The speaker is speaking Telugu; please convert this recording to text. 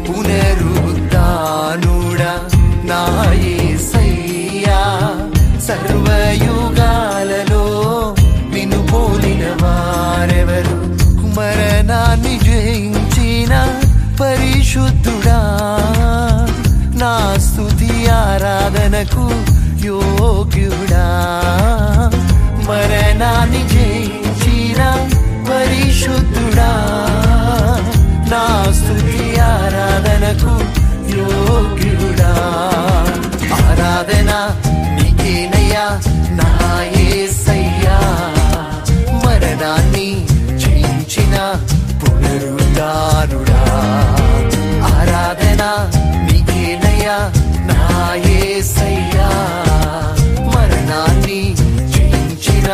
పునరుద్ధానుడా నా యేసయ్యా. సర్వయుగాలలో నిన్ను పోలిన వారెవరు? మరణాన్ని జయించిన పరిశుద్ధుడా, నా స్తుతి ఆరాధనకు యోగ్యుడా. మరణాన్ని జయించిన పరిశుద్ధుడా, నా స్తుతి ఆరాధనకు యోగ్యుడా. ఆరాధన నీకేనయ్యా నా యేసయ్యా. మరణాన్ని జయించిన పునరుద్ధానుడా, ఆరాధన నీకేనయ్యా నా యేసయ్యా. మరణాన్ని జయించిన